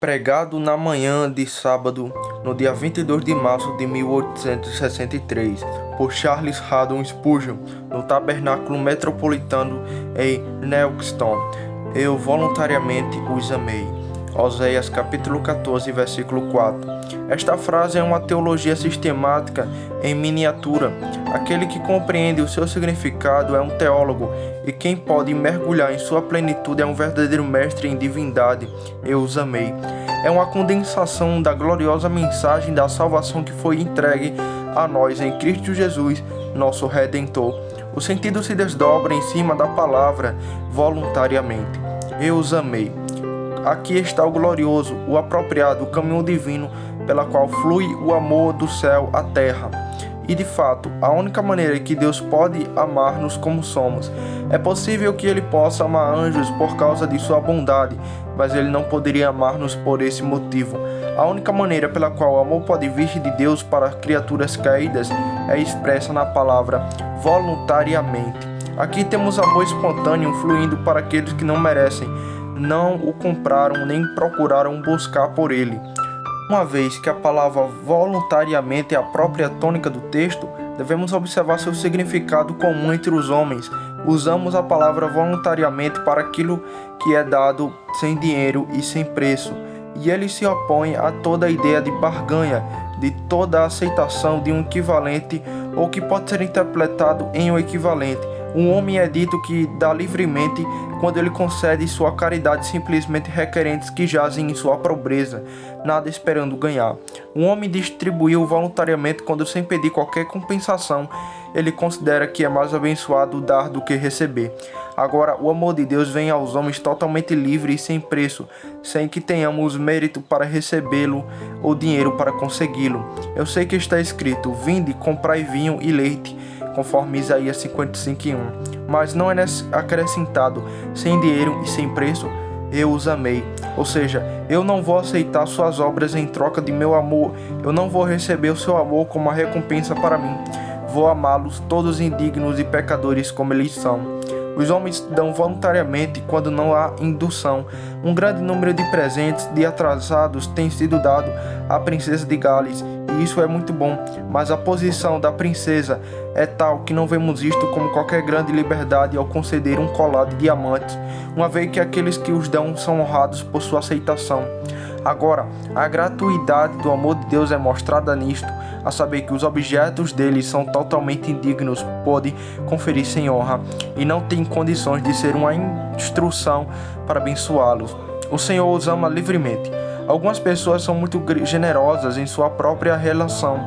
Pregado na manhã de sábado, no dia 22 de março de 1863, por Charles Haddon Spurgeon, no Tabernáculo Metropolitano em Newcastle. Eu voluntariamente os amei. Oséias capítulo 14, versículo 4. Esta frase é uma teologia sistemática em miniatura. Aquele que compreende o seu significado é um teólogo, e quem pode mergulhar em sua plenitude é um verdadeiro mestre em divindade. Eu os amei. É uma condensação da gloriosa mensagem da salvação que foi entregue a nós em Cristo Jesus, nosso Redentor. O sentido se desdobra em cima da palavra voluntariamente. Eu os amei. Aqui está o glorioso, o apropriado, o caminho divino pela qual flui o amor do céu à terra. E de fato, a única maneira que Deus pode amar-nos como somos. É possível que Ele possa amar anjos por causa de sua bondade, mas Ele não poderia amar-nos por esse motivo. A única maneira pela qual o amor pode vir de Deus para criaturas caídas é expressa na palavra voluntariamente. Aqui temos amor espontâneo fluindo para aqueles que não merecem, não o compraram nem procuraram buscar por ele. Uma vez que a palavra voluntariamente é a própria tônica do texto, devemos observar seu significado comum entre os homens. Usamos a palavra voluntariamente para aquilo que é dado sem dinheiro e sem preço, e ele se opõe a toda a ideia de barganha, de toda a aceitação de um equivalente ou que pode ser interpretado em um equivalente. Um homem é dito que dá livremente quando ele concede sua caridade simplesmente requerentes que jazem em sua pobreza, nada esperando ganhar. Um homem distribuiu voluntariamente quando, sem pedir qualquer compensação, ele considera que é mais abençoado dar do que receber. Agora, o amor de Deus vem aos homens totalmente livre e sem preço, sem que tenhamos mérito para recebê-lo ou dinheiro para consegui-lo. Eu sei que está escrito: vinde, comprai vinho e leite, conforme Isaías 55:1, mas não é acrescentado: sem dinheiro e sem preço, eu os amei. Ou seja, eu não vou aceitar suas obras em troca de meu amor, eu não vou receber o seu amor como uma recompensa para mim. Vou amá-los, todos indignos e pecadores como eles são. Os homens dão voluntariamente quando não há indução. Um grande número de presentes de atrasados tem sido dado à princesa de Gales, e isso é muito bom, mas a posição da princesa é tal que não vemos isto como qualquer grande liberdade ao conceder um colar de diamantes, uma vez que aqueles que os dão são honrados por sua aceitação. Agora, a gratuidade do amor de Deus é mostrada nisto, a saber que os objetos dele são totalmente indignos, pode conferir sem honra, e não tem condições de ser uma instrução para abençoá-los. O Senhor os ama livremente. Algumas pessoas são muito generosas em sua própria relação,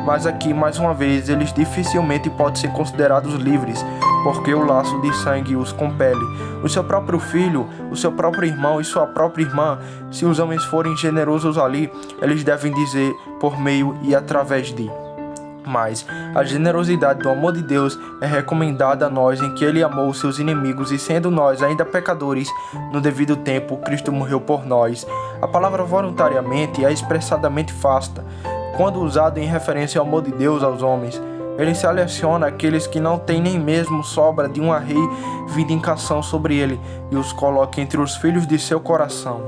mas aqui, mais uma vez, eles dificilmente podem ser considerados livres, porque o laço de sangue os compele. O seu próprio filho, o seu próprio irmão e sua própria irmã, se os homens forem generosos ali, eles devem dizer por meio e através de. Mas a generosidade do amor de Deus é recomendada a nós em que Ele amou seus inimigos, e sendo nós ainda pecadores, no devido tempo, Cristo morreu por nós. A palavra voluntariamente é expressadamente fasta, quando usado em referência ao amor de Deus aos homens. Ele seleciona aqueles que não têm nem mesmo sobra de uma reivindicação sobre ele e os coloca entre os filhos de seu coração.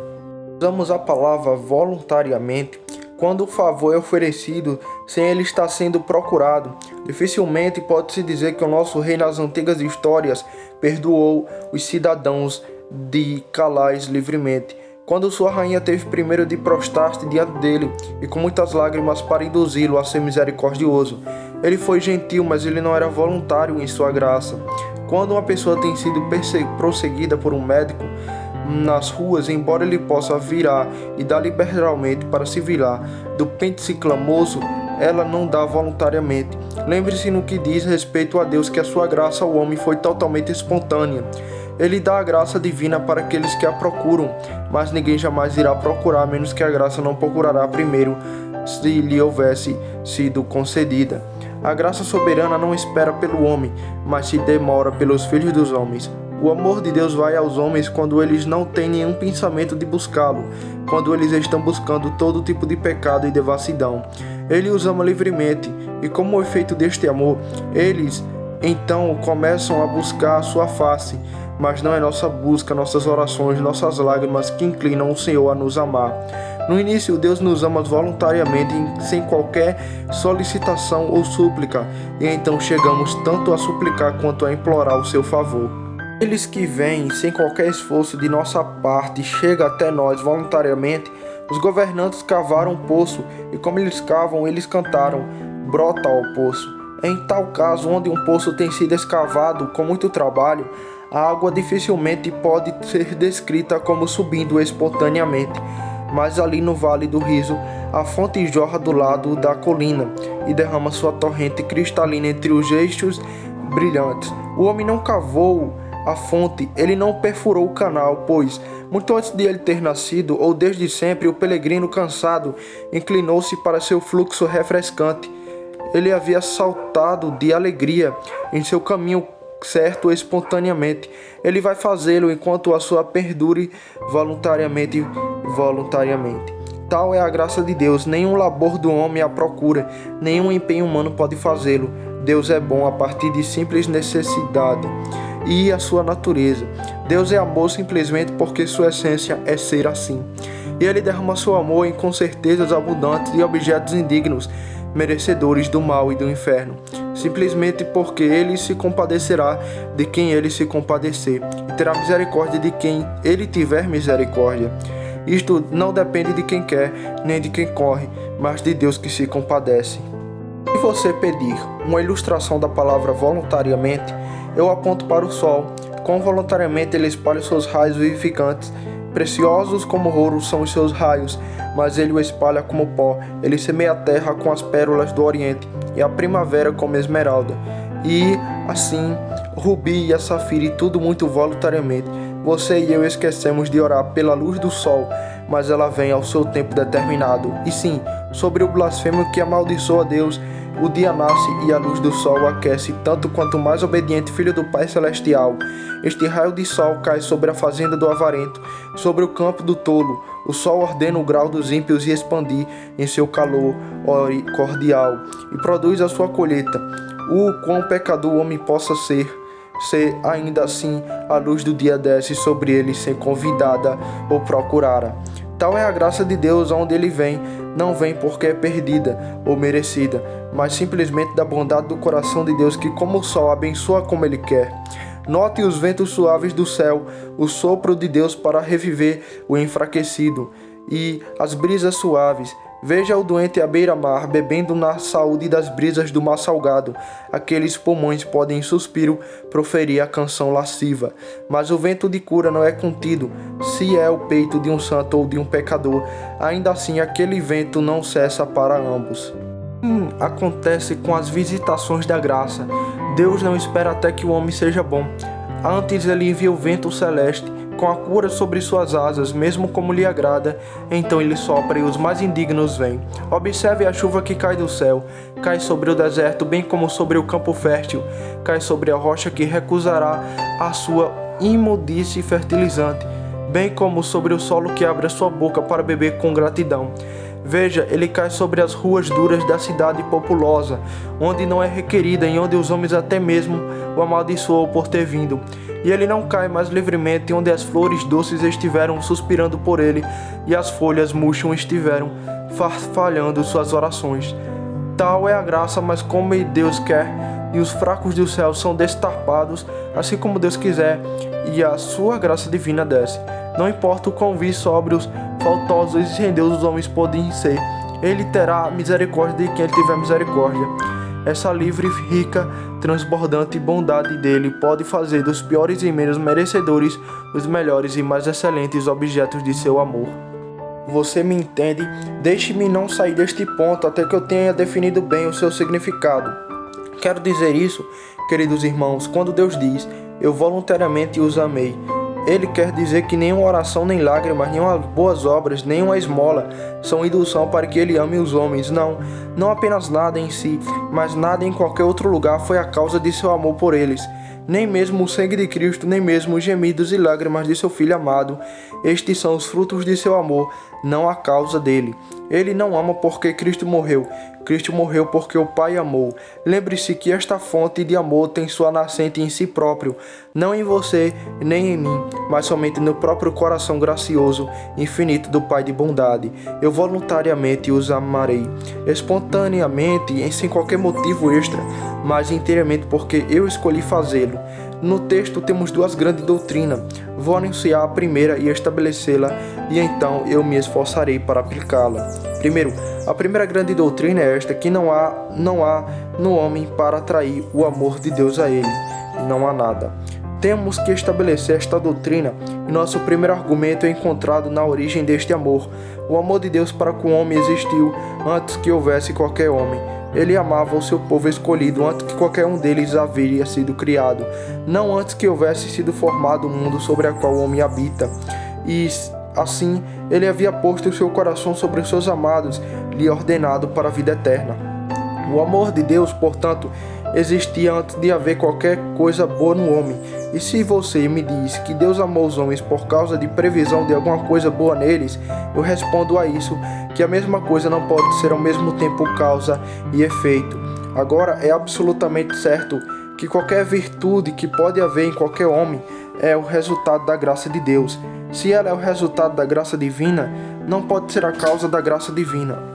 Usamos a palavra voluntariamente quando o favor é oferecido sem ele estar sendo procurado. Dificilmente pode-se dizer que o nosso rei nas antigas histórias perdoou os cidadãos de Calais livremente, quando sua rainha teve primeiro de prostrar-se diante dele e com muitas lágrimas para induzi-lo a ser misericordioso. Ele foi gentil, mas ele não era voluntário em sua graça. Quando uma pessoa tem sido perseguida por um médico nas ruas, embora ele possa virar e dar liberalmente para se virar do pente clamoso, ela não dá voluntariamente. Lembre-se no que diz respeito a Deus, que a sua graça ao homem foi totalmente espontânea. Ele dá a graça divina para aqueles que a procuram, mas ninguém jamais irá procurar, a menos que a graça não procurará primeiro, se lhe houvesse sido concedida. A graça soberana não espera pelo homem, mas se demora pelos filhos dos homens. O amor de Deus vai aos homens quando eles não têm nenhum pensamento de buscá-lo, quando eles estão buscando todo tipo de pecado e devassidão. Ele os ama livremente, e como efeito deste amor, eles então começam a buscar a sua face. Mas não é nossa busca, nossas orações, nossas lágrimas que inclinam o Senhor a nos amar. No início, Deus nos ama voluntariamente, sem qualquer solicitação ou súplica, e então chegamos tanto a suplicar quanto a implorar o seu favor. Aqueles que vêm sem qualquer esforço de nossa parte e chegam até nós voluntariamente, os governantes cavaram um poço, e como eles cavam, eles cantaram: brota ao poço. Em tal caso, onde um poço tem sido escavado com muito trabalho, a água dificilmente pode ser descrita como subindo espontaneamente. Mas ali no Vale do Riso, a fonte jorra do lado da colina e derrama sua torrente cristalina entre os eixos brilhantes. O homem não cavou a fonte, ele não perfurou o canal, pois, muito antes de ele ter nascido, ou desde sempre, o peregrino cansado inclinou-se para seu fluxo refrescante. Ele havia saltado de alegria em seu caminho certo espontaneamente. Ele vai fazê-lo enquanto a sua perdure voluntariamente. Tal é a graça de Deus. Nenhum labor do homem a procura, nenhum empenho humano pode fazê-lo. Deus é bom a partir de simples necessidade e a sua natureza. Deus é amor simplesmente porque sua essência é ser assim. E ele derrama seu amor com certezas abundantes e objetos indignos, merecedores do mal e do inferno, simplesmente porque ele se compadecerá de quem ele se compadecer, e terá misericórdia de quem ele tiver misericórdia. Isto não depende de quem quer, nem de quem corre, mas de Deus que se compadece. Se você pedir uma ilustração da palavra voluntariamente, eu aponto para o sol. Com voluntariamente ele espalha seus raios vivificantes. Preciosos como ouro são os seus raios, mas ele o espalha como pó. Ele semeia a terra com as pérolas do oriente, e a primavera como esmeralda. E assim, o rubi e a safira, e tudo muito voluntariamente. Você e eu esquecemos de orar pela luz do sol, mas ela vem ao seu tempo determinado. E sim, sobre o blasfemo que amaldiçoa Deus, o dia nasce e a luz do sol aquece, tanto quanto mais obediente filho do Pai Celestial. Este raio de sol cai sobre a fazenda do avarento, sobre o campo do tolo. O sol ordena o grau dos ímpios e expandir em seu calor cordial, e produz a sua colheita. O quão pecador o homem possa ser, se ainda assim a luz do dia desce sobre ele sem convidada ou procurara. Tal é a graça de Deus onde ele vem. Não vem porque é perdida ou merecida, mas simplesmente da bondade do coração de Deus que, como o sol, abençoa como ele quer. Note os ventos suaves do céu, o sopro de Deus para reviver o enfraquecido, e as brisas suaves. Veja o doente à beira-mar, bebendo na saúde das brisas do mar salgado. Aqueles pulmões podem, em suspiro, proferir a canção lasciva. Mas o vento de cura não é contido. Se é o peito de um santo ou de um pecador, ainda assim aquele vento não cessa para ambos. Acontece com as visitações da graça. Deus não espera até que o homem seja bom. Antes ele envia o vento celeste, com a cura sobre suas asas, mesmo como lhe agrada. Então ele sopra e os mais indignos vêm. Observe a chuva que cai do céu. Cai sobre o deserto, bem como sobre o campo fértil. Cai sobre a rocha que recusará a sua imundície fertilizante, bem como sobre o solo que abre a sua boca para beber com gratidão. Veja, ele cai sobre as ruas duras da cidade populosa, onde não é requerida e onde os homens até mesmo o amaldiçoam por ter vindo. E ele não cai mais livremente onde as flores doces estiveram suspirando por ele e as folhas murchas estiveram farfalhando suas orações. Tal é a graça, mas como Deus quer, e os fracos do céu são destapados, assim como Deus quiser, e a sua graça divina desce. Não importa o quão vis sóbrios, faltosos e sem Deus os homens podem ser, ele terá misericórdia de quem ele tiver misericórdia. Essa livre, rica, transbordante bondade dele pode fazer dos piores e menos merecedores os melhores e mais excelentes objetos de seu amor. Você me entende? Deixe-me não sair deste ponto até que eu tenha definido bem o seu significado. Quero dizer isso, queridos irmãos, quando Deus diz: eu voluntariamente os amei. Ele quer dizer que nenhuma oração, nem lágrimas, nenhuma boas obras, nenhuma esmola são indução para que ele ame os homens. Não apenas nada em si, mas nada em qualquer outro lugar foi a causa de seu amor por eles. nem mesmo o sangue de Cristo, nem mesmo os gemidos e lágrimas de seu Filho amado. Estes são os frutos de seu amor, não a causa dele. Ele não ama porque Cristo morreu. Cristo morreu porque o Pai amou. Lembre-se que esta fonte de amor tem sua nascente em si próprio, não em você nem em mim, mas somente no próprio coração gracioso, infinito do Pai de bondade. Eu voluntariamente os amarei, espontaneamente, sem qualquer motivo extra, mas inteiramente porque eu escolhi fazê-lo. No texto temos duas grandes doutrinas. Vou anunciar a primeira e estabelecê-la, e então eu me esforçarei para aplicá-la. Primeiro, a primeira grande doutrina é esta, que não há no homem para atrair o amor de Deus a ele. Não há nada. Temos que estabelecer esta doutrina, e nosso primeiro argumento é encontrado na origem deste amor. O amor de Deus para com o homem existiu antes que houvesse qualquer homem. Ele amava o seu povo escolhido antes que qualquer um deles havia sido criado, não antes que houvesse sido formado o mundo sobre o qual o homem habita. E assim, ele havia posto o seu coração sobre os seus amados, lhe ordenado para a vida eterna. O amor de Deus, portanto, existia antes de haver qualquer coisa boa no homem. E se você me diz que Deus amou os homens por causa de previsão de alguma coisa boa neles, eu respondo a isso que a mesma coisa não pode ser ao mesmo tempo causa e efeito. Agora, é absolutamente certo que qualquer virtude que pode haver em qualquer homem é o resultado da graça de Deus. Se ela é o resultado da graça divina, não pode ser a causa da graça divina.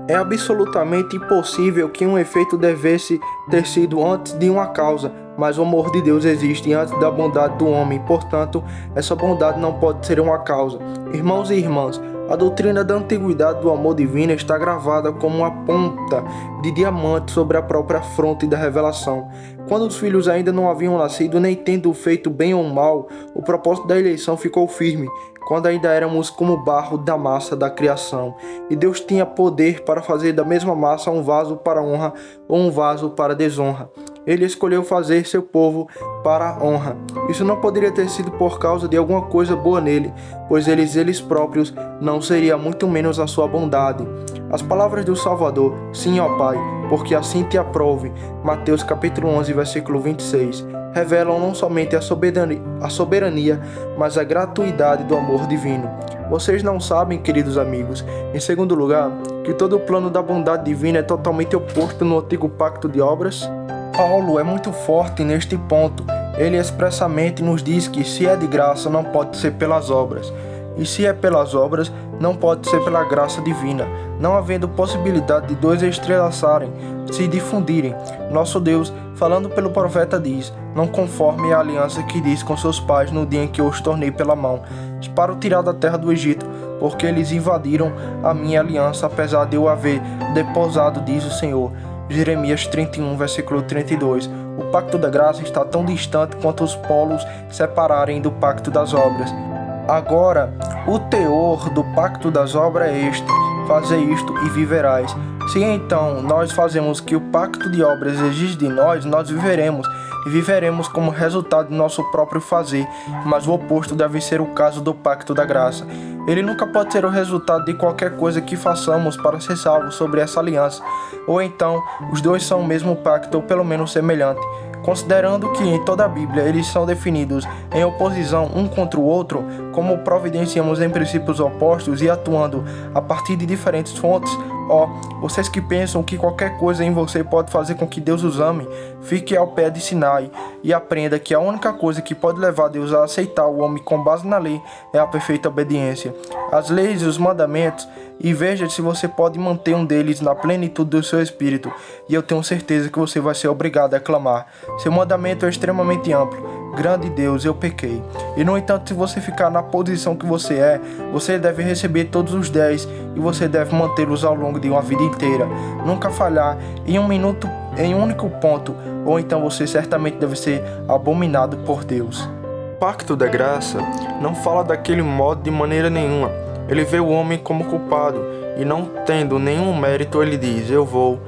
É absolutamente impossível que um efeito devesse ter sido antes de uma causa, mas o amor de Deus existe antes da bondade do homem, portanto, essa bondade não pode ser uma causa. Irmãos e irmãs, a doutrina da antiguidade do amor divino está gravada como uma ponta de diamante sobre a própria fronte da revelação. Quando os filhos ainda não haviam nascido, nem tendo feito bem ou mal, o propósito da eleição ficou firme. Quando ainda éramos como barro da massa da criação, e Deus tinha poder para fazer da mesma massa um vaso para honra ou um vaso para desonra. Ele escolheu fazer seu povo para a honra. Isso não poderia ter sido por causa de alguma coisa boa nele, pois eles próprios não seria muito menos a sua bondade. As palavras do Salvador, sim, ó Pai, porque assim te aprove, Mateus capítulo 11, versículo 26, revelam não somente a soberania, mas a gratuidade do amor divino. Vocês não sabem, queridos amigos, em segundo lugar, que todo o plano da bondade divina é totalmente oposto no antigo pacto de obras? Paulo é muito forte neste ponto. Ele expressamente nos diz que se é de graça não pode ser pelas obras, e se é pelas obras não pode ser pela graça divina, não havendo possibilidade de dois entrelaçarem, se difundirem. Nosso Deus, falando pelo profeta, diz: não conforme a aliança que disse com seus pais no dia em que eu os tornei pela mão, para o tirar da terra do Egito, porque eles invadiram a minha aliança, apesar de eu haver deposado, diz o Senhor. Jeremias 31, versículo 32. O pacto da graça está tão distante quanto os polos separarem do pacto das obras. Agora, o teor do pacto das obras é este: fazer isto e viverás. Se então nós fazemos o que o pacto de obras exige de nós, nós viveremos, e viveremos como resultado do nosso próprio fazer, mas o oposto deve ser o caso do pacto da graça. Ele nunca pode ser o resultado de qualquer coisa que façamos para ser salvos sobre essa aliança, ou então os dois são o mesmo pacto, ou pelo menos semelhante. Considerando que em toda a Bíblia eles são definidos em oposição um contra o outro, como providenciamos em princípios opostos e atuando a partir de diferentes fontes, vocês que pensam que qualquer coisa em você pode fazer com que Deus os ame, fique ao pé de Sinai e aprenda que a única coisa que pode levar Deus a aceitar o homem com base na lei é a perfeita obediência. As leis e os mandamentos, e veja se você pode manter um deles na plenitude do seu espírito, e eu tenho certeza que você vai ser obrigado a clamar. Seu mandamento é extremamente amplo. Grande Deus, eu pequei. E no entanto, se você ficar na posição que você é, você deve receber todos os 10 e você deve mantê-los ao longo de uma vida inteira. Nunca falhar em um único ponto, ou então você certamente deve ser abominado por Deus. O pacto da graça não fala daquele modo de maneira nenhuma. Ele vê o homem como culpado, e não tendo nenhum mérito, ele diz: eu vou.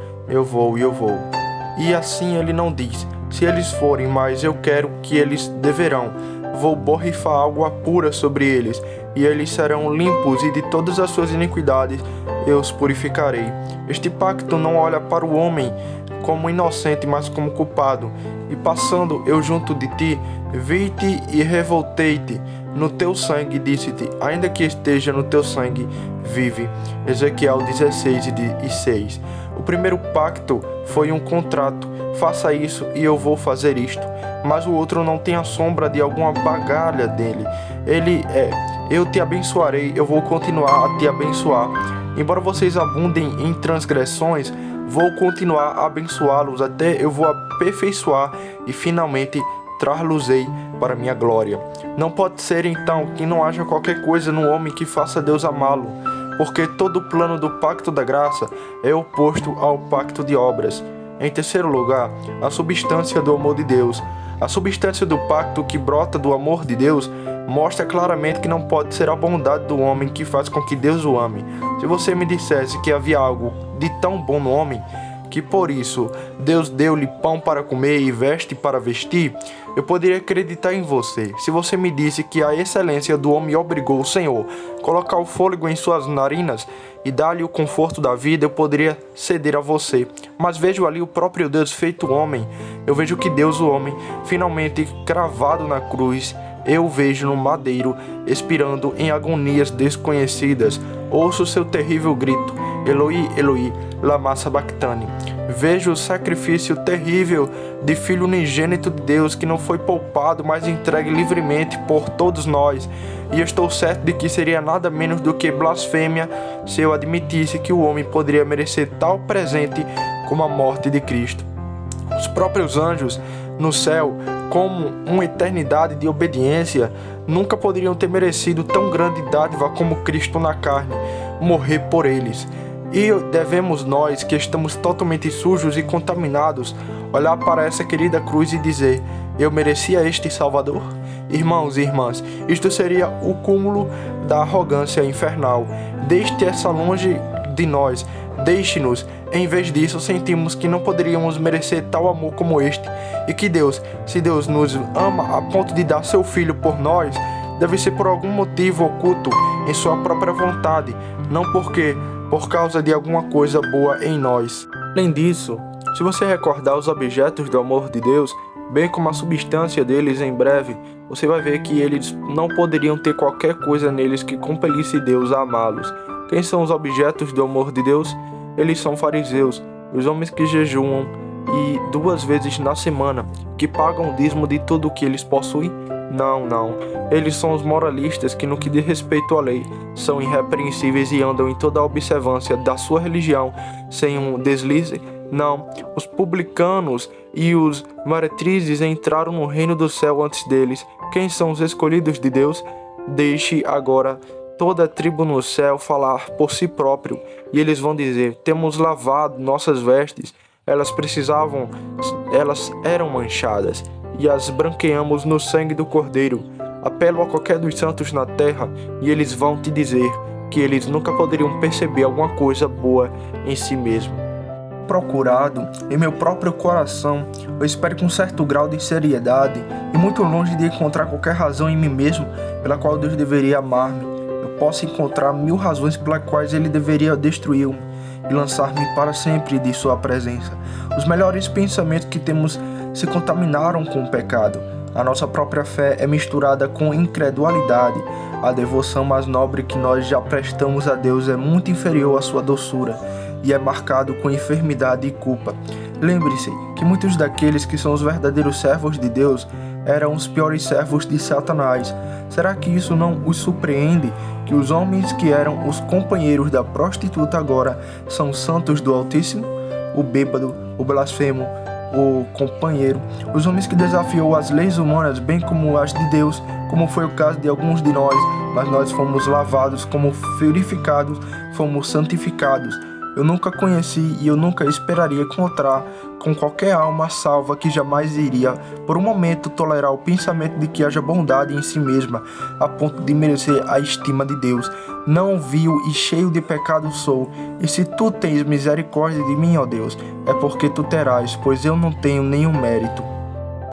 E assim ele não diz: se eles forem, mas eu quero que eles deverão. Vou borrifar água pura sobre eles. e eles serão limpos, e de todas as suas iniquidades eu os purificarei. Este pacto não olha para o homem como inocente, mas como culpado. E passando eu junto de ti, vi-te e revoltei-te no teu sangue, disse-te, ainda que esteja no teu sangue, vive. Ezequiel 16:6. O primeiro pacto foi um contrato, faça isso e eu vou fazer isto. Mas o outro não tem a sombra de alguma bagalha dele. Ele é, eu te abençoarei, eu vou continuar a te abençoar. Embora vocês abundem em transgressões, vou continuar a abençoá-los até eu vou aperfeiçoar e finalmente trar-los-ei para minha glória. Não pode ser então que não haja qualquer coisa no homem que faça Deus amá-lo, porque todo o plano do pacto da graça é oposto ao pacto de obras. Em terceiro lugar, a substância do amor de Deus. A substância do pacto que brota do amor de Deus mostra claramente que não pode ser a bondade do homem que faz com que Deus o ame. Se você me dissesse que havia algo de tão bom no homem, que por isso Deus deu-lhe pão para comer e veste para vestir, eu poderia acreditar em você. Se você me disse que a excelência do homem obrigou o Senhor a colocar o fôlego em suas narinas e dar-lhe o conforto da vida, eu poderia ceder a você. Mas vejo ali o próprio Deus feito homem. Eu vejo que Deus, o homem, finalmente cravado na cruz. Eu o vejo no madeiro, expirando em agonias desconhecidas. Ouço seu terrível grito, Eloi, Eloi, lama sabachthani. Vejo o sacrifício terrível de Filho unigênito de Deus que não foi poupado, mas entregue livremente por todos nós. E estou certo de que seria nada menos do que blasfêmia se eu admitisse que o homem poderia merecer tal presente como a morte de Cristo. Os próprios anjos no céu, como uma eternidade de obediência, nunca poderiam ter merecido tão grande dádiva como Cristo na carne, morrer por eles. E devemos nós, que estamos totalmente sujos e contaminados, olhar para essa querida cruz e dizer, eu merecia este Salvador? Irmãos e irmãs, isto seria o cúmulo da arrogância infernal. Deixe essa longe de nós, deixe-nos. Em vez disso, sentimos que não poderíamos merecer tal amor como este, e que Deus, se Deus nos ama a ponto de dar seu Filho por nós, deve ser por algum motivo oculto em sua própria vontade, não por causa de alguma coisa boa em nós. Além disso, se você recordar os objetos do amor de Deus, bem como a substância deles em breve, você vai ver que eles não poderiam ter qualquer coisa neles que compelisse Deus a amá-los. Quem são os objetos do amor de Deus? Eles são fariseus, os homens que jejuam e 2 vezes na semana, que pagam o dízimo de tudo o que eles possuem? Não. Eles são os moralistas que, no que diz respeito à lei, são irrepreensíveis e andam em toda a observância da sua religião sem um deslize. Não, os publicanos e os meretrizes entraram no reino do céu antes deles. Quem são os escolhidos de Deus? Deixe agora toda a tribo no céu falar por si próprio, e eles vão dizer, temos lavado nossas vestes, elas eram manchadas, e as branqueamos no sangue do Cordeiro. Apelo a qualquer dos santos na terra, e eles vão te dizer que eles nunca poderiam perceber alguma coisa boa em si mesmo. Procurado em meu próprio coração, eu espero com um certo grau de seriedade, e muito longe de encontrar qualquer razão em mim mesmo pela qual Deus deveria amar-me. Posso encontrar 1000 razões pelas quais ele deveria destruí-lo e lançar-me para sempre de sua presença. Os melhores pensamentos que temos se contaminaram com o pecado. A nossa própria fé é misturada com incredulidade. A devoção mais nobre que nós já prestamos a Deus é muito inferior à sua doçura e é marcado com enfermidade e culpa. Lembre-se que muitos daqueles que são os verdadeiros servos de Deus eram os piores servos de Satanás. Será que isso não os surpreende? Que os homens que eram os companheiros da prostituta agora são santos do Altíssimo? O bêbado, o blasfemo, o companheiro, os homens que desafiou as leis humanas bem como as de Deus, como foi o caso de alguns de nós, mas nós fomos lavados, como purificados, fomos santificados. Eu nunca conheci e eu nunca esperaria encontrar com qualquer alma salva que jamais iria, por um momento, tolerar o pensamento de que haja bondade em si mesma, a ponto de merecer a estima de Deus. Não vil e cheio de pecado sou, e se tu tens misericórdia de mim, ó Deus, é porque tu terás, pois eu não tenho nenhum mérito.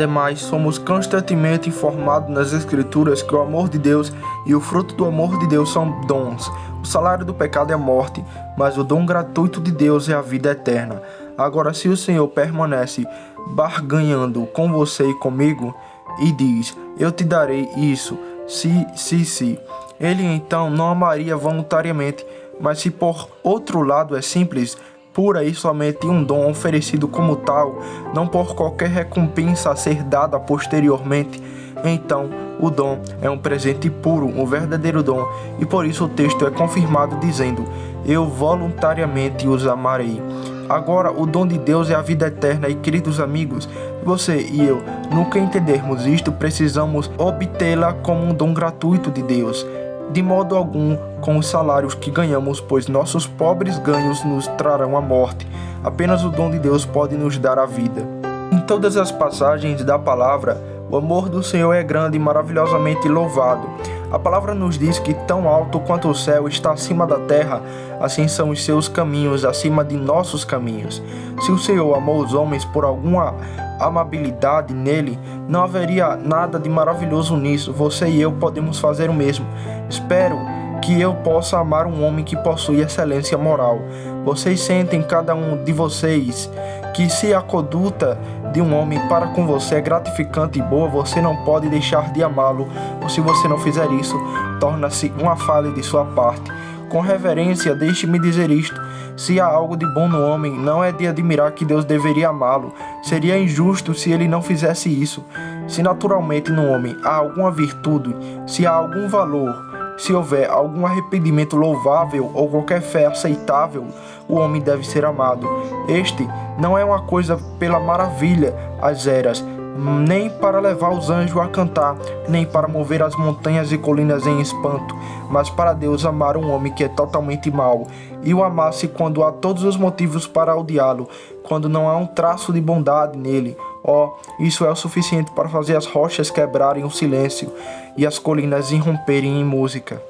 Ademais, somos constantemente informados nas Escrituras que o amor de Deus e o fruto do amor de Deus são dons. O salário do pecado é a morte, mas o dom gratuito de Deus é a vida eterna. Agora, se o Senhor permanece barganhando com você e comigo, e diz, eu te darei isso, se, ele então não amaria voluntariamente, mas se por outro lado é simples, pura e somente um dom oferecido como tal, não por qualquer recompensa a ser dada posteriormente, então o dom é um presente puro, um verdadeiro dom, e por isso o texto é confirmado dizendo, eu voluntariamente os amarei. Agora, o dom de Deus é a vida eterna e, queridos amigos, você e eu nunca entendermos isto, precisamos obtê-la como um dom gratuito de Deus. De modo algum com os salários que ganhamos, pois nossos pobres ganhos nos trarão a morte. Apenas o dom de Deus pode nos dar a vida. Em todas as passagens da palavra, o amor do Senhor é grande e maravilhosamente louvado. A palavra nos diz que tão alto quanto o céu está acima da terra, assim são os seus caminhos acima de nossos caminhos. Se o Senhor amou os homens por alguma amabilidade nele, não haveria nada de maravilhoso nisso. Você e eu podemos fazer o mesmo. Espero que eu possa amar um homem que possui excelência moral. Vocês sentem, cada um de vocês, que se a conduta de um homem para com você é gratificante e boa, você não pode deixar de amá-lo, ou se você não fizer isso, torna-se uma falha de sua parte. Com reverência, deixe-me dizer isto, se há algo de bom no homem, não é de admirar que Deus deveria amá-lo, seria injusto se ele não fizesse isso. Se naturalmente no homem há alguma virtude, se há algum valor, se houver algum arrependimento louvável ou qualquer fé aceitável, o homem deve ser amado. Este não é uma coisa pela maravilha às eras, nem para levar os anjos a cantar, nem para mover as montanhas e colinas em espanto, mas para Deus amar um homem que é totalmente mau, e o amasse quando há todos os motivos para odiá-lo, quando não há um traço de bondade nele. Isso é o suficiente para fazer as rochas quebrarem o silêncio e as colinas irromperem em música.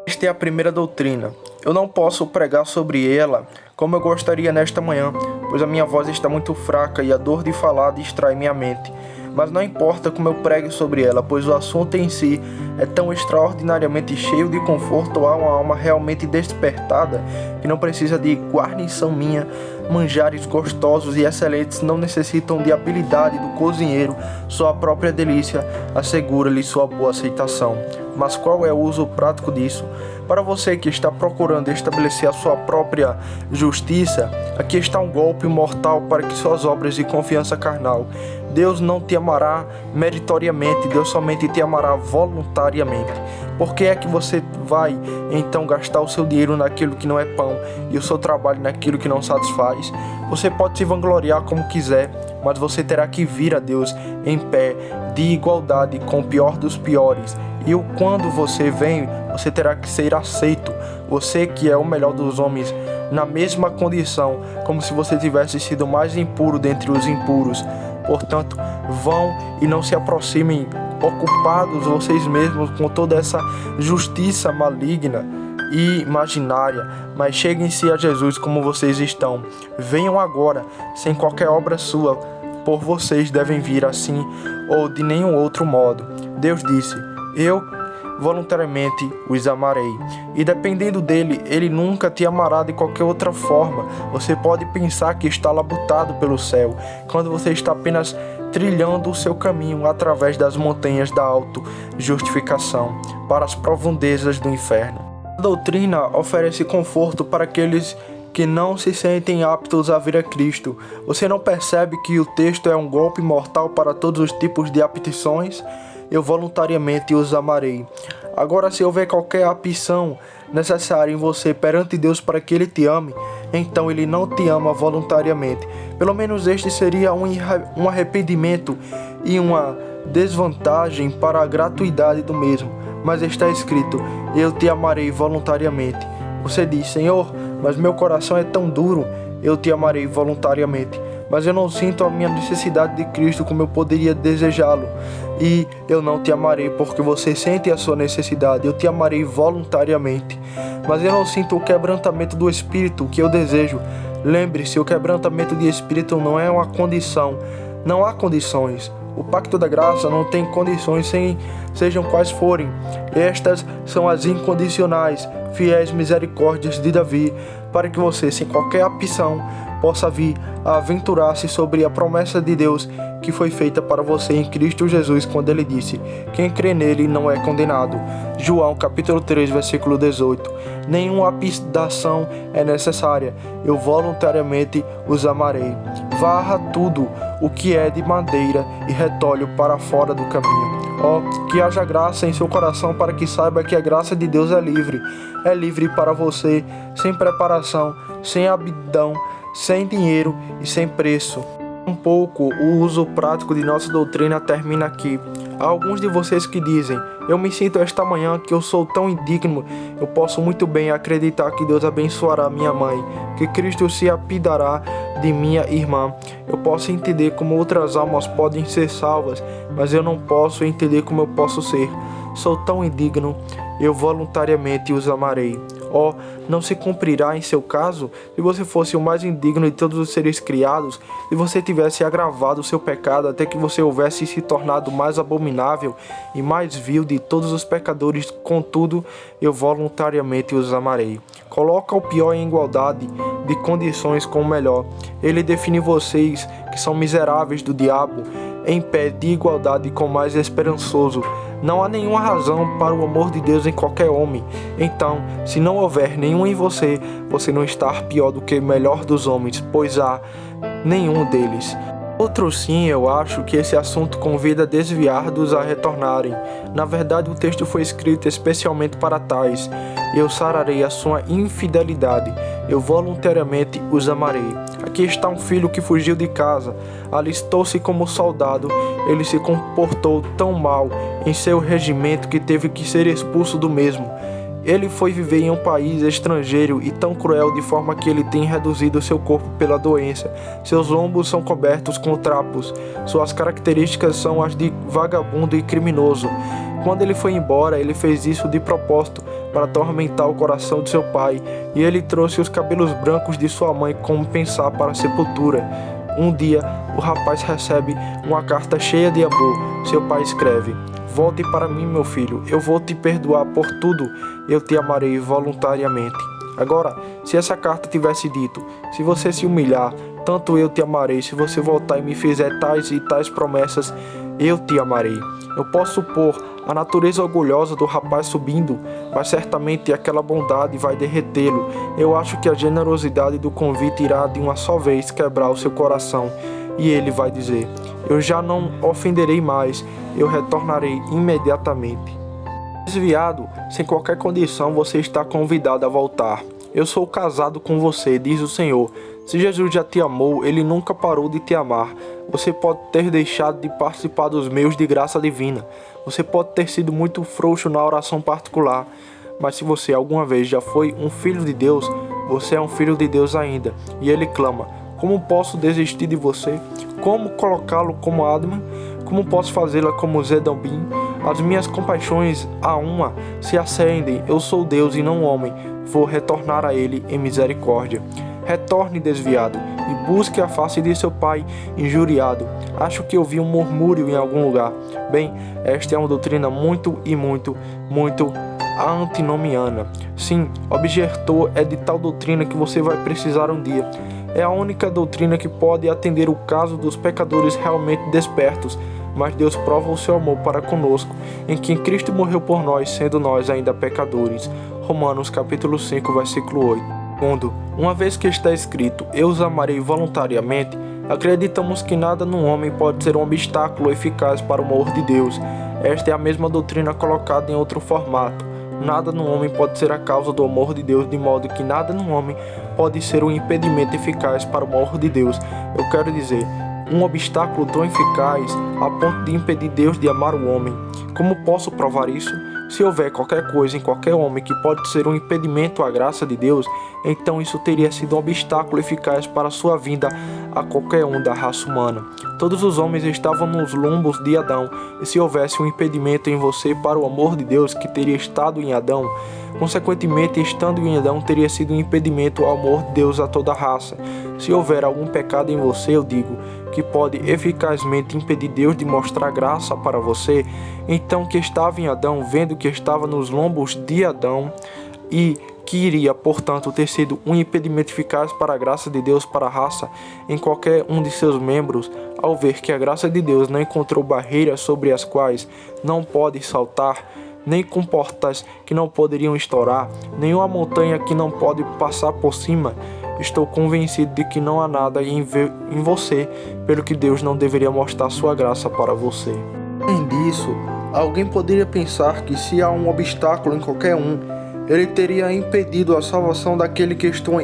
Esta é a primeira doutrina. Eu não posso pregar sobre ela como eu gostaria nesta manhã, pois a minha voz está muito fraca e a dor de falar distrai minha mente. Mas não importa como eu pregue sobre ela, pois o assunto em si é tão extraordinariamente cheio de conforto a uma alma realmente despertada que não precisa de guarnição minha. Manjares gostosos e excelentes não necessitam de habilidade do cozinheiro, sua própria delícia assegura-lhe sua boa aceitação. Mas qual é o uso prático disso? Para você que está procurando estabelecer a sua própria justiça, aqui está um golpe mortal para que suas obras de confiança carnal. Deus não te amará meritoriamente, Deus somente te amará voluntariamente. Por que é que você vai então gastar o seu dinheiro naquilo que não é pão e o seu trabalho naquilo que não satisfaz? Você pode se vangloriar como quiser, mas você terá que vir a Deus em pé, de igualdade com o pior dos piores. E quando você vem, você terá que ser aceito, você que é o melhor dos homens, na mesma condição, como se você tivesse sido mais impuro dentre os impuros. Portanto, vão e não se aproximem ocupados vocês mesmos com toda essa justiça maligna e imaginária, mas cheguem-se a Jesus como vocês estão. Venham agora, sem qualquer obra sua, por vocês devem vir assim ou de nenhum outro modo. Deus disse, eu voluntariamente os amarei, e dependendo dele, ele nunca te amará de qualquer outra forma. Você pode pensar que está labutado pelo céu, quando você está apenas trilhando o seu caminho através das montanhas da auto-justificação para as profundezas do inferno. A doutrina oferece conforto para aqueles que não se sentem aptos a vir a Cristo. Você não percebe que o texto é um golpe mortal para todos os tipos de aptições? Eu voluntariamente os amarei. Agora, se houver qualquer aptição necessária em você perante Deus para que Ele te ame, então Ele não te ama voluntariamente. Pelo menos este seria um arrependimento e uma desvantagem para a gratuidade do mesmo. Mas está escrito, eu te amarei voluntariamente. Você diz, Senhor, mas meu coração é tão duro. Eu te amarei voluntariamente. Mas eu não sinto a minha necessidade de Cristo como eu poderia desejá-lo. E eu não te amarei porque você sente a sua necessidade. Eu te amarei voluntariamente. Mas eu não sinto o quebrantamento do Espírito que eu desejo. Lembre-se, o quebrantamento de Espírito não é uma condição. Não há condições. O pacto da graça não tem condições, sejam quais forem. Estas são as incondicionais, fiéis misericórdias de Davi, para que você, sem qualquer opção, possa vir a aventurar-se sobre a promessa de Deus que foi feita para você em Cristo Jesus, quando ele disse: quem crê nele não é condenado. João capítulo 3, versículo 18. Nenhuma lapidação é necessária, eu voluntariamente os amarei. Varra tudo o que é de madeira e retolhe para fora do caminho. Que haja graça em seu coração, para que saiba que a graça de Deus é livre para você, sem preparação, sem abidão, sem dinheiro e sem preço. Um pouco o uso prático de nossa doutrina termina aqui. Há alguns de vocês que dizem: eu me sinto esta manhã que eu sou tão indigno. Eu posso muito bem acreditar que Deus abençoará minha mãe, que Cristo se apiadará de minha irmã. Eu posso entender como outras almas podem ser salvas, mas eu não posso entender como eu posso ser. Sou tão indigno, eu voluntariamente os amarei. Não se cumprirá em seu caso? Se você fosse o mais indigno de todos os seres criados, se você tivesse agravado o seu pecado até que você houvesse se tornado mais abominável e mais vil de todos os pecadores, contudo, eu voluntariamente os amarei. Coloca o pior em igualdade de condições com o melhor. Ele define vocês, que são miseráveis do diabo, em pé de igualdade com o mais esperançoso. Não há nenhuma razão para o amor de Deus em qualquer homem. Então, se não houver nenhum em você, você não está pior do que o melhor dos homens, pois há nenhum deles. Outro sim, eu acho que esse assunto convida a desviar-dos a retornarem. Na verdade, o texto foi escrito especialmente para tais. Eu sararei a sua infidelidade, eu voluntariamente os amarei. Aqui está um filho que fugiu de casa, alistou-se como soldado, ele se comportou tão mal em seu regimento que teve que ser expulso do mesmo. Ele foi viver em um país estrangeiro e tão cruel de forma que ele tem reduzido seu corpo pela doença. Seus lombos são cobertos com trapos. Suas características são as de vagabundo e criminoso. Quando ele foi embora, ele fez isso de propósito para atormentar o coração de seu pai, e ele trouxe os cabelos brancos de sua mãe como pensar para a sepultura. Um dia, o rapaz recebe uma carta cheia de amor. Seu pai escreve: volte para mim, meu filho, eu vou te perdoar por tudo, eu te amarei voluntariamente. Agora, se essa carta tivesse dito: se você se humilhar, tanto eu te amarei, se você voltar e me fizer tais e tais promessas, eu te amarei. Eu posso supor a natureza orgulhosa do rapaz subindo, mas certamente aquela bondade vai derretê-lo. Eu acho que a generosidade do convite irá de uma só vez quebrar o seu coração, e ele vai dizer: eu já não ofenderei mais, eu retornarei imediatamente. Desviado, sem qualquer condição, você está convidado a voltar. Eu sou casado com você, diz o Senhor. Se Jesus já te amou, ele nunca parou de te amar. Você pode ter deixado de participar dos meios de graça divina. Você pode ter sido muito frouxo na oração particular. Mas se você alguma vez já foi um filho de Deus, você é um filho de Deus ainda. E ele clama: como posso desistir de você? Como colocá-lo como Adma? Como posso fazê-la como Zedambim? As minhas compaixões a uma se acendem. Eu sou Deus e não homem. Vou retornar a ele em misericórdia. Retorne, desviado, e busque a face de seu pai injuriado. Acho que ouvi um murmúrio em algum lugar. Bem, esta é uma doutrina muito antinomiana. Sim, objetor é de tal doutrina que você vai precisar um dia. É a única doutrina que pode atender o caso dos pecadores realmente despertos. Mas Deus prova o seu amor para conosco, em que Cristo morreu por nós, sendo nós ainda pecadores. Romanos capítulo 5, versículo 8. Segundo, uma vez que está escrito: eu os amarei voluntariamente, acreditamos que nada no homem pode ser um obstáculo eficaz para o amor de Deus. Esta é a mesma doutrina colocada em outro formato. Nada no homem pode ser a causa do amor de Deus, de modo que nada no homem pode ser um impedimento eficaz para o amor de Deus. Eu quero dizer, um obstáculo tão eficaz a ponto de impedir Deus de amar o homem. Como posso provar isso? Se houver qualquer coisa em qualquer homem que pode ser um impedimento à graça de Deus, então isso teria sido um obstáculo eficaz para a sua vinda a qualquer um da raça humana. Todos os homens estavam nos lombos de Adão, e se houvesse um impedimento em você para o amor de Deus que teria estado em Adão, consequentemente, estando em Adão, teria sido um impedimento ao amor de Deus a toda a raça. Se houver algum pecado em você, eu digo que pode eficazmente impedir Deus de mostrar graça para você, então que estava em Adão, vendo que estava nos lombos de Adão e que iria, portanto, ter sido um impedimento eficaz para a graça de Deus para a raça em qualquer um de seus membros, ao ver que a graça de Deus não encontrou barreiras sobre as quais não pode saltar, nem com portas que não poderiam estourar, nenhuma montanha que não pode passar por cima, estou convencido de que não há nada em você pelo que Deus não deveria mostrar sua graça para você. Além disso, alguém poderia pensar que se há um obstáculo em qualquer um, ele teria impedido a salvação daqueles que estão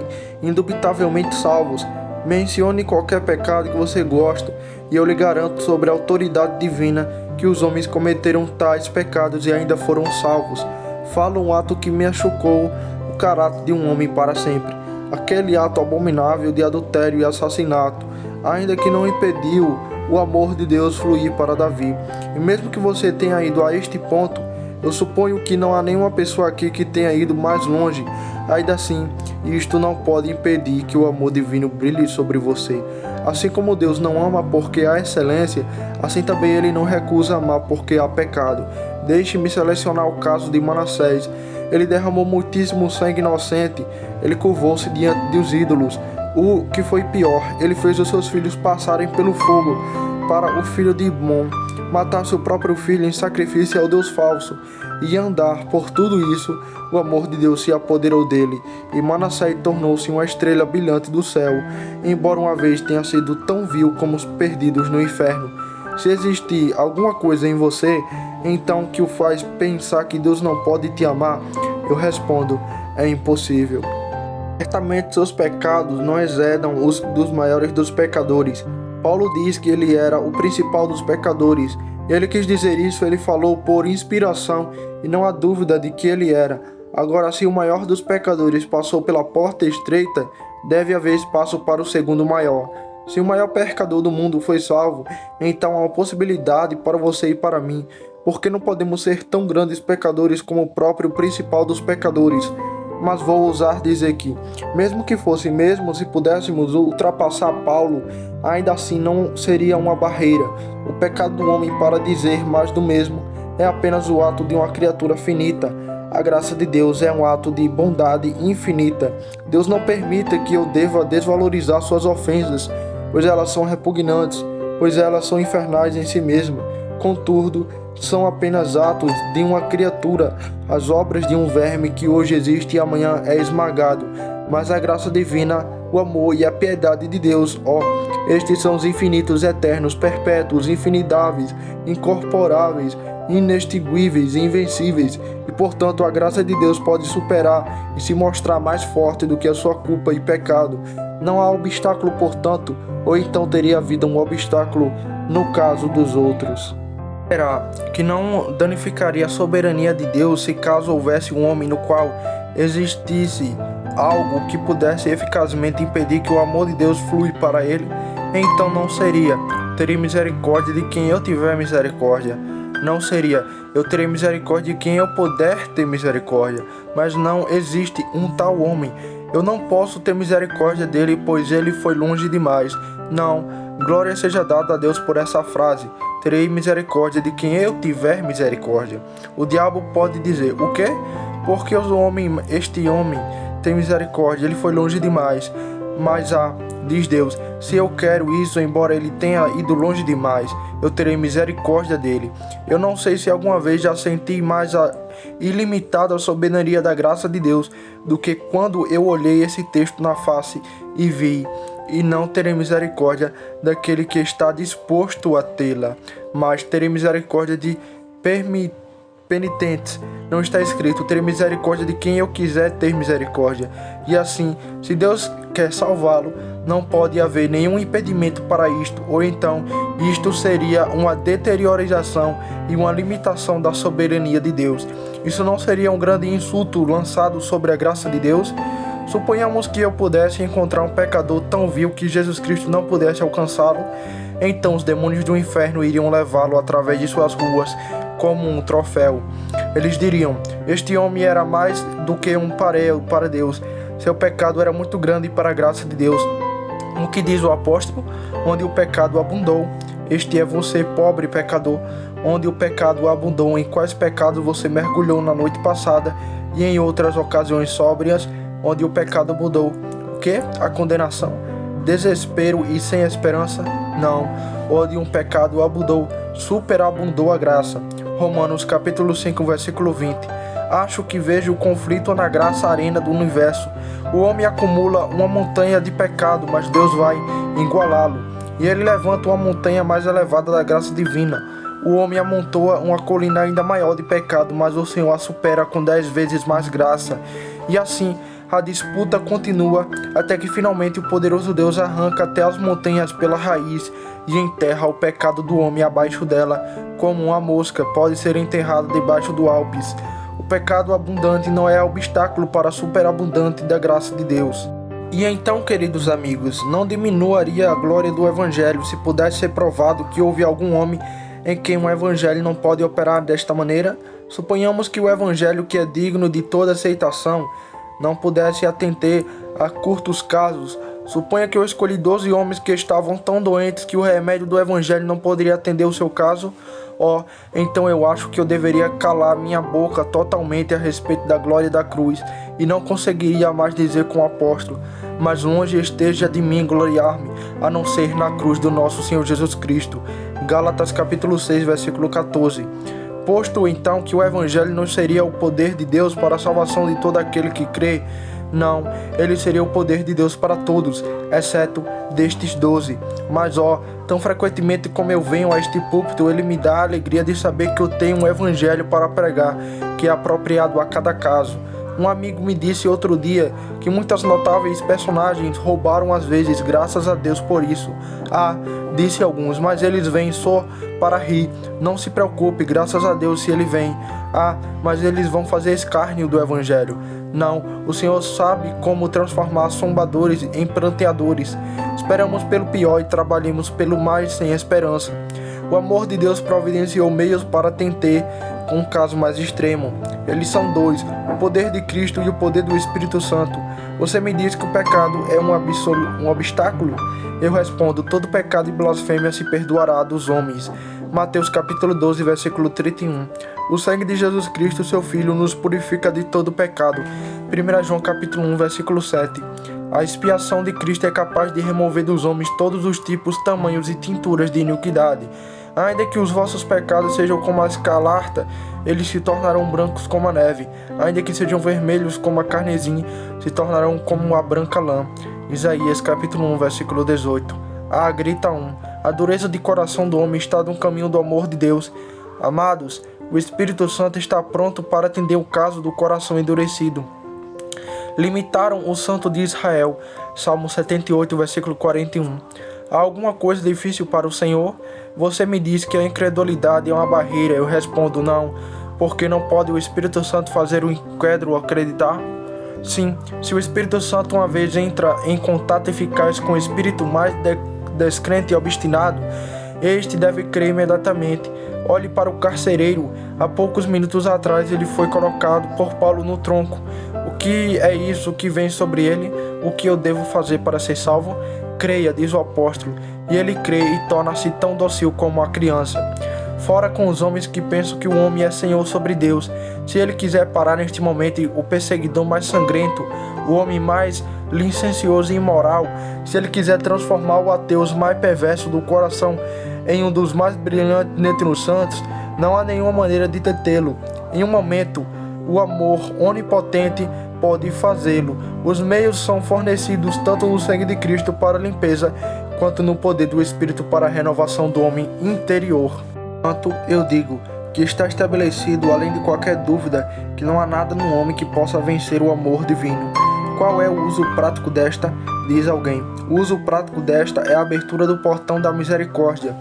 indubitavelmente salvos. Mencione qualquer pecado que você gosta, e eu lhe garanto sobre a autoridade divina que os homens cometeram tais pecados e ainda foram salvos. Falo um ato que machucou o caráter de um homem para sempre. Aquele ato abominável de adultério e assassinato, ainda que não impediu o amor de Deus fluir para Davi. E mesmo que você tenha ido a este ponto, eu suponho que não há nenhuma pessoa aqui que tenha ido mais longe. Ainda assim, isto não pode impedir que o amor divino brilhe sobre você. Assim como Deus não ama porque há excelência, assim também Ele não recusa amar porque há pecado. Deixe-me selecionar o caso de Manassés. Ele derramou muitíssimo sangue inocente, ele curvou-se diante dos ídolos. O que foi pior, ele fez os seus filhos passarem pelo fogo para o filho de Imon matar seu próprio filho em sacrifício ao Deus falso, e andar por tudo isso, o amor de Deus se apoderou dele, e Manassés tornou-se uma estrela brilhante do céu, embora uma vez tenha sido tão vil como os perdidos no inferno. Se existir alguma coisa em você, então que o faz pensar que Deus não pode te amar, eu respondo, é impossível. Certamente seus pecados não excedam os dos maiores dos pecadores. Paulo diz que ele era o principal dos pecadores. Ele quis dizer isso, ele falou por inspiração, e não há dúvida de que ele era. Agora, se o maior dos pecadores passou pela porta estreita, deve haver espaço para o segundo maior. Se o maior pecador do mundo foi salvo, então há uma possibilidade para você e para mim. Porque não podemos ser tão grandes pecadores como o próprio principal dos pecadores. Mas vou ousar dizer que, mesmo que fosse, mesmo se pudéssemos ultrapassar Paulo, ainda assim não seria uma barreira. O pecado do homem, para dizer mais do mesmo, é apenas o ato de uma criatura finita. A graça de Deus é um ato de bondade infinita. Deus não permite que eu deva desvalorizar suas ofensas, pois elas são repugnantes, pois elas são infernais em si mesmas. Contudo, são apenas atos de uma criatura, as obras de um verme que hoje existe e amanhã é esmagado. Mas a graça divina, o amor e a piedade de Deus, estes são os infinitos, eternos, perpétuos, infinidáveis, incorporáveis, inextinguíveis e invencíveis. E portanto a graça de Deus pode superar e se mostrar mais forte do que a sua culpa e pecado. Não há obstáculo, portanto, ou então teria havido um obstáculo no caso dos outros. Será que não danificaria a soberania de Deus se caso houvesse um homem no qual existisse algo que pudesse eficazmente impedir que o amor de Deus flui para ele? Então não seria, terei misericórdia de quem eu tiver misericórdia. Não seria, eu terei misericórdia de quem eu puder ter misericórdia. Mas não existe um tal homem. Eu não posso ter misericórdia dele, pois ele foi longe demais. Não, glória seja dada a Deus por essa frase. Terei misericórdia de quem eu tiver misericórdia. O diabo pode dizer, o quê? Porque este homem tem misericórdia, ele foi longe demais. Mas diz Deus, se eu quero isso, embora ele tenha ido longe demais, eu terei misericórdia dele. Eu não sei se alguma vez já senti mais a ilimitada soberania da graça de Deus do que quando eu olhei esse texto na face e vi, e não terei misericórdia daquele que está disposto a tê-la, mas terei misericórdia de penitentes. Não está escrito, terei misericórdia de quem eu quiser ter misericórdia. E assim, se Deus quer salvá-lo, não pode haver nenhum impedimento para isto, ou então isto seria uma deterioração e uma limitação da soberania de Deus. Isso não seria um grande insulto lançado sobre a graça de Deus? Suponhamos que eu pudesse encontrar um pecador tão vil que Jesus Cristo não pudesse alcançá-lo. Então os demônios do inferno iriam levá-lo através de suas ruas como um troféu. Eles diriam, este homem era mais do que um pareo para Deus. Seu pecado era muito grande para a graça de Deus. O que diz o apóstolo? Onde o pecado abundou, este é você, pobre pecador. Onde o pecado abundou, em quais pecados você mergulhou na noite passada e em outras ocasiões sóbrias, onde o pecado abundou. O que? A condenação? Desespero e sem esperança? Não. Onde um pecado abundou, superabundou a graça. Romanos capítulo 5, versículo 20. Acho que vejo o conflito na graça arena do universo. O homem acumula uma montanha de pecado, mas Deus vai igualá-lo. E ele levanta uma montanha mais elevada da graça divina. O homem amontoa uma colina ainda maior de pecado, mas o Senhor a supera com 10 vezes mais graça. E assim, a disputa continua até que finalmente o poderoso Deus arranca até as montanhas pela raiz e enterra o pecado do homem abaixo dela, como uma mosca pode ser enterrada debaixo do Alpes. O pecado abundante não é obstáculo para a superabundante da graça de Deus. E então, queridos amigos, não diminuiria a glória do Evangelho se pudesse ser provado que houve algum homem em quem o Evangelho não pode operar desta maneira? Suponhamos que o Evangelho, que é digno de toda aceitação, não pudesse atender a curtos casos. Suponha que eu escolhi 12 homens que estavam tão doentes que o remédio do Evangelho não poderia atender o seu caso. Então eu acho que eu deveria calar minha boca totalmente a respeito da glória da cruz e não conseguiria mais dizer com o apóstolo: mas longe esteja de mim gloriar-me, a não ser na cruz do nosso Senhor Jesus Cristo. Gálatas capítulo 6, versículo 14. Posto então que o Evangelho não seria o poder de Deus para a salvação de todo aquele que crê, não, ele seria o poder de Deus para todos, exceto destes 12. Mas tão frequentemente como eu venho a este púlpito, ele me dá a alegria de saber que eu tenho um Evangelho para pregar, que é apropriado a cada caso. Um amigo me disse outro dia que muitas notáveis personagens roubaram às vezes, graças a Deus por isso. Disse alguns, mas eles vêm só para rir. Não se preocupe, graças a Deus se ele vem. Mas eles vão fazer escárnio do Evangelho. Não, o Senhor sabe como transformar zombadores em pranteadores. Esperamos pelo pior e trabalhemos pelo mais sem esperança. O amor de Deus providenciou meios para atender com um caso mais extremo. Eles são 2, o poder de Cristo e o poder do Espírito Santo. Você me diz que o pecado é um obstáculo? Eu respondo: todo pecado e blasfêmia se perdoará dos homens. Mateus capítulo 12, versículo 31. O sangue de Jesus Cristo, seu Filho, nos purifica de todo pecado. 1 João capítulo 1, versículo 7. A expiação de Cristo é capaz de remover dos homens todos os tipos, tamanhos e tinturas de iniquidade. Ainda que os vossos pecados sejam como a escarlata, eles se tornarão brancos como a neve. Ainda que sejam vermelhos como a carmesim, se tornarão como a branca lã. Isaías capítulo 1, versículo 18. Grita 1. A dureza de coração do homem está no caminho do amor de Deus. Amados, o Espírito Santo está pronto para atender o caso do coração endurecido. Limitaram o Santo de Israel. Salmo 78, versículo 41. Há alguma coisa difícil para o Senhor? Você me diz que a incredulidade é uma barreira. Eu respondo: não, porque não pode o Espírito Santo fazer o incrédulo acreditar? Sim, se o Espírito Santo uma vez entra em contato eficaz com o espírito mais descrente e obstinado, este deve crer imediatamente. Olhe para o carcereiro. Há poucos minutos atrás ele foi colocado por Paulo no tronco. O que é isso que vem sobre ele? O que eu devo fazer para ser salvo? Creia, diz o apóstolo, e ele crê e torna-se tão dócil como a criança. Fora com os homens que pensam que o homem é senhor sobre Deus. Se ele quiser parar neste momento o perseguidor mais sangrento, o homem mais licencioso e imoral, se ele quiser transformar o ateu mais perverso do coração em um dos mais brilhantes dentre os santos, não há nenhuma maneira de detê-lo. Em um momento, o amor onipotente pode fazê-lo. Os meios são fornecidos tanto no sangue de Cristo para a limpeza, quanto no poder do Espírito para a renovação do homem interior. Portanto, eu digo que está estabelecido, além de qualquer dúvida, que não há nada no homem que possa vencer o amor divino. Qual é o uso prático desta? Diz alguém. O uso prático desta é a abertura do portão da misericórdia.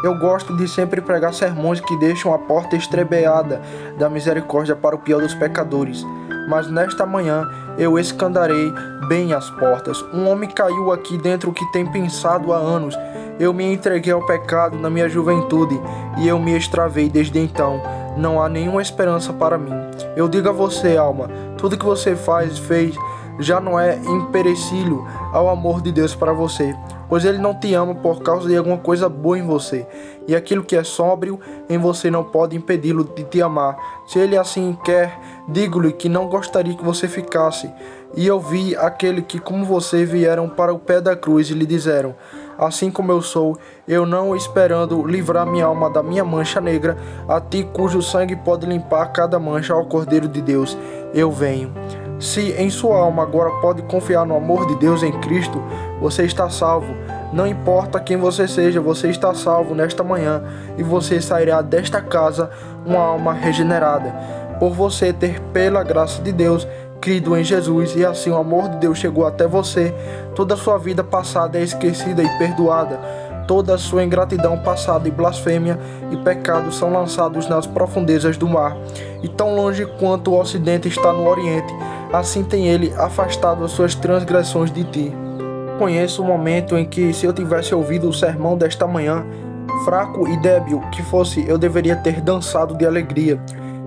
Eu gosto de sempre pregar sermões que deixam a porta estrebeada da misericórdia para o pior dos pecadores. Mas nesta manhã eu escandarei bem as portas. Um homem caiu aqui dentro que tem pensado há anos. Eu me entreguei ao pecado na minha juventude e eu me extravei desde então. Não há nenhuma esperança para mim. Eu digo a você, alma, tudo que você fez já não é imperecível ao amor de Deus para você, pois Ele não te ama por causa de alguma coisa boa em você, e aquilo que é sóbrio em você não pode impedi-lo de te amar. Se Ele assim quer, digo-lhe que não gostaria que você ficasse. E eu vi aquele que, como você, vieram para o pé da cruz e lhe disseram: assim como eu sou, eu não esperando livrar minha alma da minha mancha negra, a ti cujo sangue pode limpar cada mancha, ao Cordeiro de Deus, eu venho. Se em sua alma agora pode confiar no amor de Deus em Cristo, você está salvo. Não importa quem você seja, você está salvo nesta manhã, e você sairá desta casa uma alma regenerada, por você ter, pela graça de Deus, crido em Jesus, e assim o amor de Deus chegou até você. Toda a sua vida passada é esquecida e perdoada. Toda a sua ingratidão passada e blasfêmia e pecado são lançados nas profundezas do mar. E tão longe quanto o ocidente está no oriente, assim tem ele afastado as suas transgressões de ti. Conheço o momento em que, se eu tivesse ouvido o sermão desta manhã, fraco e débil que fosse, eu deveria ter dançado de alegria.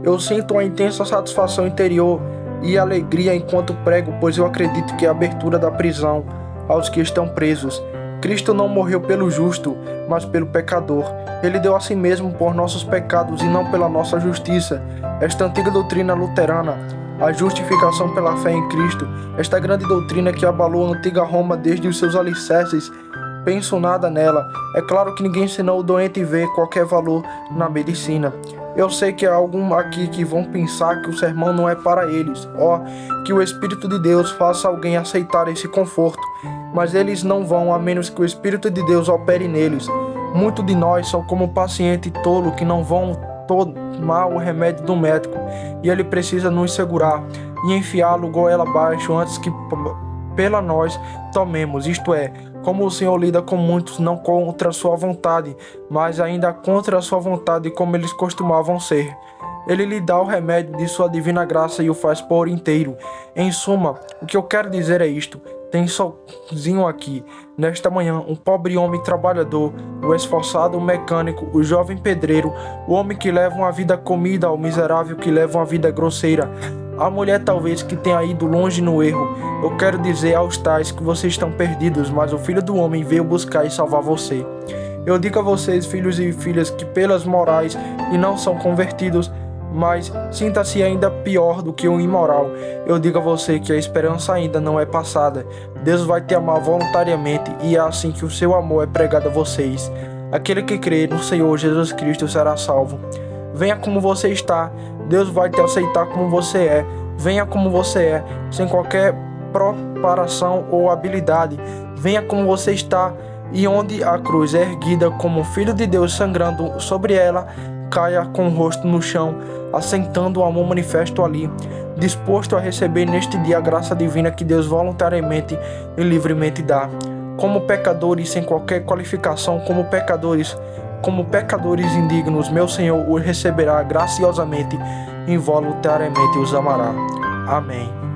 Eu sinto uma intensa satisfação interior e alegria enquanto prego, pois eu acredito que a abertura da prisão aos que estão presos. Cristo não morreu pelo justo, mas pelo pecador. Ele deu a si mesmo por nossos pecados e não pela nossa justiça. Esta antiga doutrina luterana, a justificação pela fé em Cristo, esta grande doutrina que abalou a antiga Roma desde os seus alicerces, penso nada nela. É claro que ninguém senão o doente vê qualquer valor na medicina. Eu sei que há alguns aqui que vão pensar que o sermão não é para eles. Que o Espírito de Deus faça alguém aceitar esse conforto. Mas eles não vão, a menos que o Espírito de Deus opere neles. Muitos de nós são como um paciente tolo que não vão tomar o remédio do médico, e ele precisa nos segurar e enfiá-lo goela abaixo antes que pela nós tomemos. Isto é, como o Senhor lida com muitos não contra a sua vontade, mas ainda contra a sua vontade, como eles costumavam ser. Ele lhe dá o remédio de sua divina graça e o faz por inteiro. Em suma, o que eu quero dizer é isto: tem sozinho aqui, nesta manhã, um pobre homem trabalhador, o esforçado mecânico, o jovem pedreiro, o homem que leva uma vida comida ao miserável que leva uma vida grosseira, a mulher talvez que tenha ido longe no erro. Eu quero dizer aos tais que vocês estão perdidos, mas o Filho do Homem veio buscar e salvar você. Eu digo a vocês, filhos e filhas, que pelas morais e não são convertidos, mas sinta-se ainda pior do que um imoral. Eu digo a você que a esperança ainda não é passada. Deus vai te amar voluntariamente, e é assim que o seu amor é pregado a vocês. Aquele que crê no Senhor Jesus Cristo será salvo. Venha como você está, Deus vai te aceitar como você é. Venha como você é, sem qualquer preparação ou habilidade. Venha como você está, e onde a cruz é erguida como Filho de Deus sangrando sobre ela, caia com o rosto no chão, assentando o amor manifesto ali, disposto a receber neste dia a graça divina que Deus voluntariamente e livremente dá. Como pecadores sem qualquer qualificação, como pecadores indignos, meu Senhor os receberá graciosamente e voluntariamente os amará. Amém.